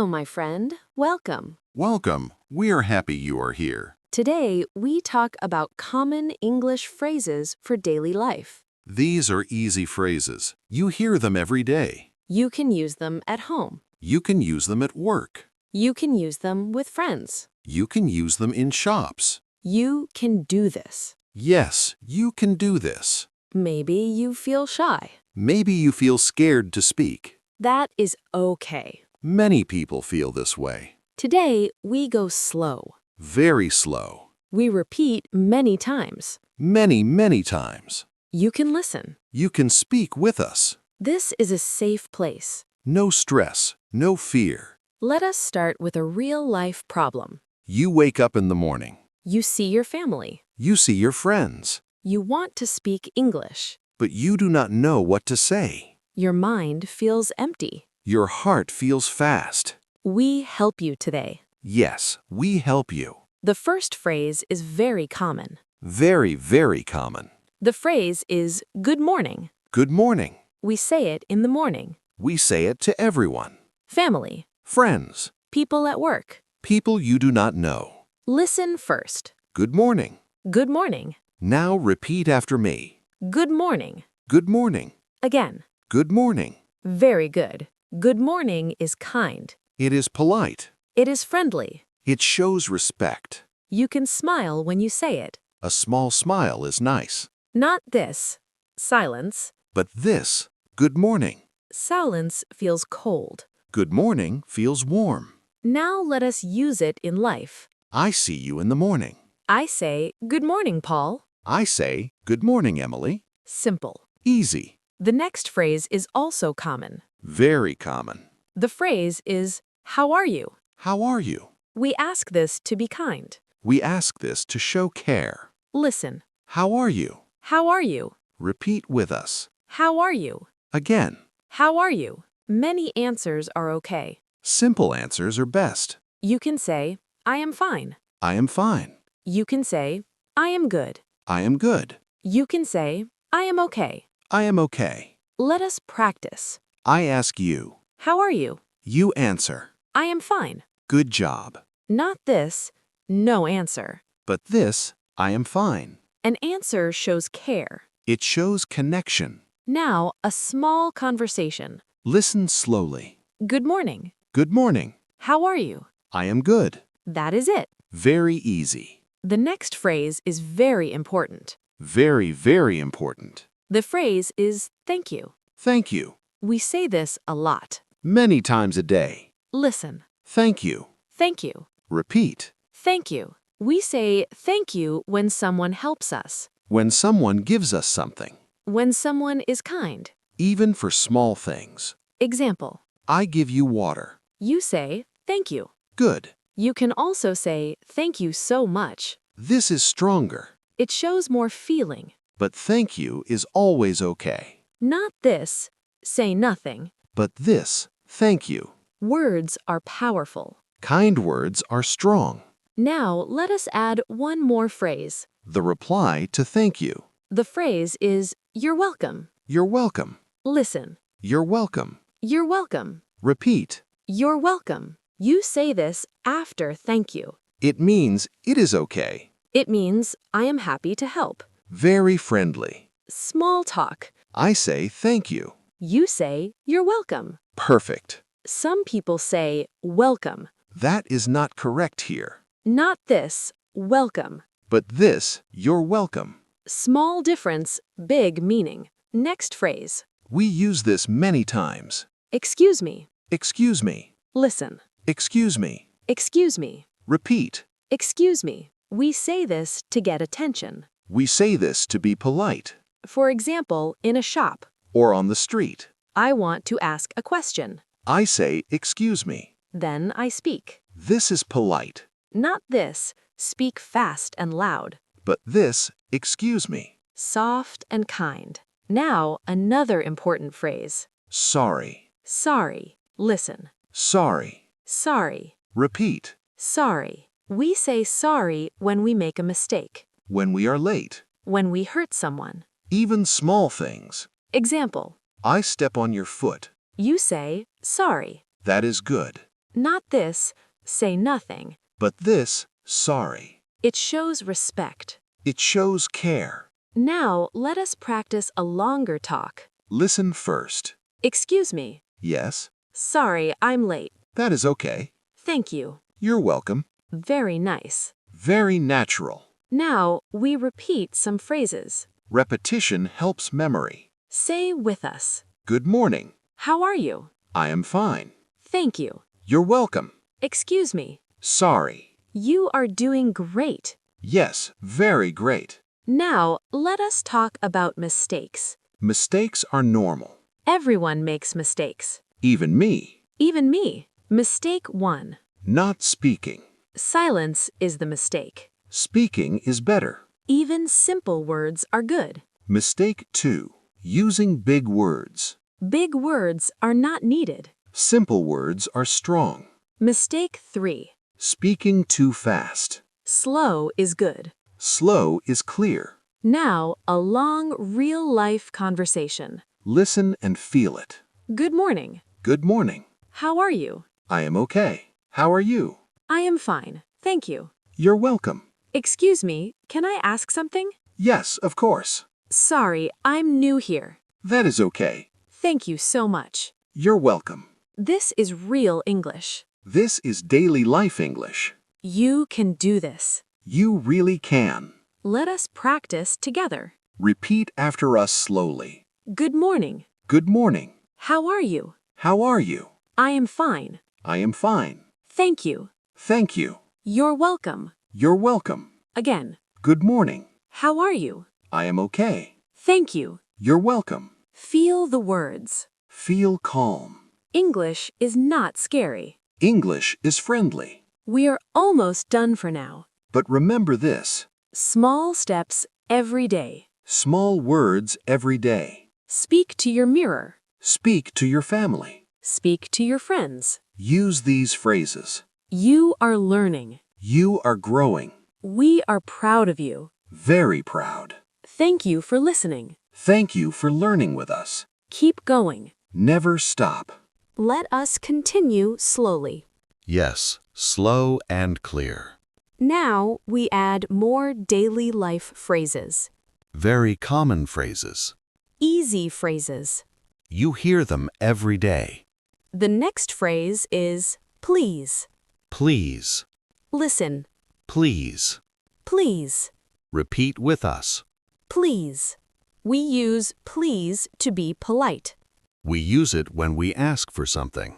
Hello, my friend. Welcome. Welcome. We are happy you are here. Today, we talk about common English phrases for daily life. These are easy phrases. You hear them every day. You can use them at home. You can use them at work. You can use them with friends. You can use them in shops. You can do this. Yes, you can do this. Maybe you feel shy. Maybe you feel scared to speak. That is okay. Many people feel this way. Today, we go slow. Very slow. We repeat many times. Many, many times. You can listen. You can speak with us. This is a safe place. No stress, no fear. Let us start with a real-life problem. You wake up in the morning. You see your family. You see your friends. You want to speak English. But you do not know what to say. Your mind feels empty. Your heart feels fast. We help you today. Yes, we help you. The first phrase is very common. Very, very common. The phrase is good morning. Good morning. We say it in the morning. We say it to everyone. Family. Friends. People at work. People you do not know. Listen first. Good morning. Good morning. Now repeat after me. Good morning. Good morning. Again. Good morning. Very good. Good morning is kind. It is polite. It is friendly. It shows respect. You can smile when you say it. A small smile is nice. Not this. Silence. But this, good morning. Silence feels cold. Good morning feels warm. Now let us use it in life. I see you in the morning. I say, good morning, Paul. I say, good morning, Emily. Simple. Easy. The next phrase is also common. Very common. The phrase is, how are you? How are you? We ask this to be kind. We ask this to show care. Listen. How are you? How are you? Repeat with us. How are you? Again. How are you? Many answers are okay. Simple answers are best. You can say, I am fine. I am fine. You can say, I am good. I am good. You can say, I am okay. I am okay. Let us practice. I ask you. How are you? You answer. I am fine. Good job. Not this, no answer. But this, I am fine. An answer shows care. It shows connection. Now, a small conversation. Listen slowly. Good morning. Good morning. How are you? I am good. That is it. Very easy. The next phrase is very important. Very, very important. The phrase is thank you. Thank you. We say this a lot. Many times a day. Listen. Thank you. Thank you. Repeat. Thank you. We say thank you when someone helps us. When someone gives us something. When someone is kind. Even for small things. Example. I give you water. You say thank you. Good. You can also say thank you so much. This is stronger. It shows more feeling. But thank you is always okay. Not this. Say nothing. But this, thank you. Words are powerful. Kind words are strong. Now let us add one more phrase. The reply to thank you. The phrase is you're welcome. You're welcome. Listen. You're welcome. You're welcome. Repeat. You're welcome. You say this after thank you. It means it is okay. It means I am happy to help. Very friendly. Small talk. I say thank you. You say you're welcome. Perfect. Some people say welcome. That is not correct here. Not this, welcome. But this, you're welcome. Small difference, big meaning. Next phrase. We use this many times. Excuse me. Excuse me. Listen. Excuse me. Excuse me. Repeat. Excuse me. We say this to get attention. We say this to be polite. For example, in a shop. Or on the street. I want to ask a question. I say, excuse me. Then I speak. This is polite. Not this, speak fast and loud. But this, excuse me. Soft and kind. Now, another important phrase. Sorry. Sorry. Listen. Sorry. Sorry. Repeat. Sorry. We say sorry when we make a mistake. When we are late. When we hurt someone. Even small things. Example. I step on your foot. You say, sorry. That is good. Not this, say nothing. But this, sorry. It shows respect. It shows care. Now, let us practice a longer talk. Listen first. Excuse me. Yes, Sorry, I'm late. that is okay. Thank you. You're welcome. Very nice. Very natural. Now, we repeat some phrases. Repetition helps memory. Say with us. Good morning. How are you? I am fine. Thank you. You're welcome. Excuse me. Sorry. You are doing great. Yes, very great. Now, let us talk about mistakes. Mistakes are normal. Everyone makes mistakes. Even me. Even me. Mistake 1. Not speaking. Silence is the mistake. Speaking is better. Even simple words are good. Mistake 2. Using big words. Big words are not needed. Simple words are strong. Mistake 3. Speaking too fast. Slow is good. Slow is clear. Now, a long, real-life conversation. Listen and feel it. Good morning. Good morning. How are you? I am okay. How are you? I am fine. Thank you. You're welcome. Excuse me, can I ask something? Yes, of course. Sorry, I'm new here. That is okay. Thank you so much. You're welcome. This is real English. This is daily life English. You can do this. You really can. Let us practice together. Repeat after us slowly. Good morning. Good morning. How are you? How are you? I am fine. I am fine. Thank you. Thank you. You're welcome. You're welcome. Again. Good morning. How are you? I am okay. Thank you. You're welcome. Feel the words. Feel calm. English is not scary. English is friendly. We're almost done for now. But remember this. Small steps every day. Small words every day. Speak to your mirror. Speak to your family. Speak to your friends. Use these phrases. You are learning. You are growing. We are proud of you. Very proud. Thank you for listening. Thank you for learning with us. Keep going. Never stop. Let us continue slowly. Yes, slow and clear. Now we add more daily life phrases. Very common phrases. Easy phrases. You hear them every day. The next phrase is please. Please. Listen. Please. Please. Repeat with us. Please. We use please to be polite. We use it when we ask for something.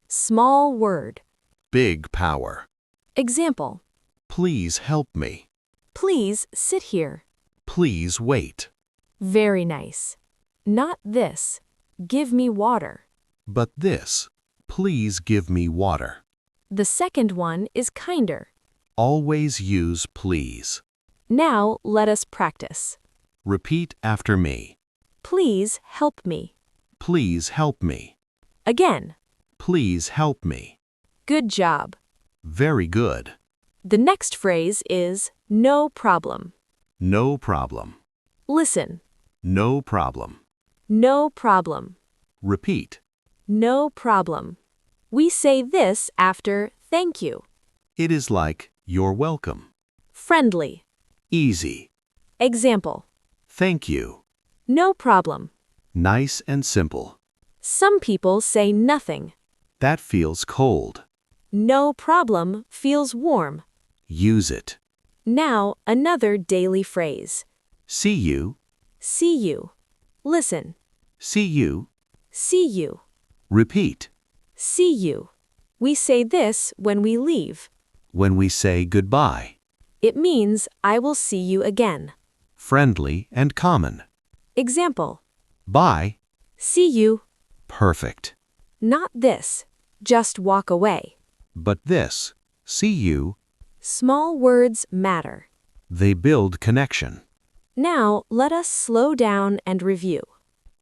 Small word. Big power. Example. Please help me. Please sit here. Please wait. Very nice. Not this. Give me water. But this. Please give me water. The second one is kinder. Always use please. Now let us practice. Repeat after me. Please help me. Please help me. Again. Please help me. Good job. Very good. The next phrase is no problem. No problem. Listen. No problem. No problem. Repeat. No problem. We say this after thank you. It is like you're welcome. Friendly. Easy. Example. Thank you. No problem. Nice and simple. Some people say nothing. That feels cold. No problem feels warm. Use it. Now another daily phrase. See you. See you. Listen. See you. See you. Repeat. See you. We say this when we leave. When we say goodbye. It means I will see you again. Friendly and common. Example. Bye. See you. Perfect. Not this. Just walk away. But this. See you. Small words matter. They build connection. Now let us slow down and review.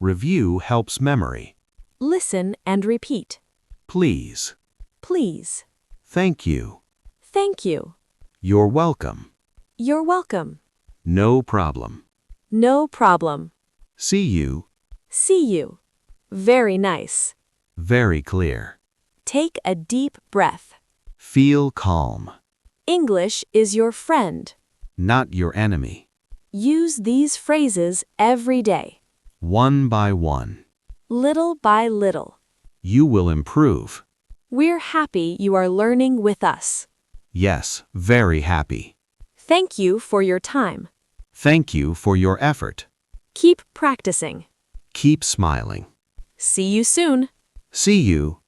Review helps memory. Listen and repeat. Please. Please. Thank you. Thank you. You're welcome. You're welcome. No problem. No problem. See you. See you. Very nice. Very clear. Take a deep breath. Feel calm. English is your friend. Not your enemy. Use these phrases every day. One by one. Little by little. You will improve. We're happy you are learning with us. Yes, very happy. Thank you for your time. Thank you for your effort. Keep practicing. Keep smiling. See you soon. See you.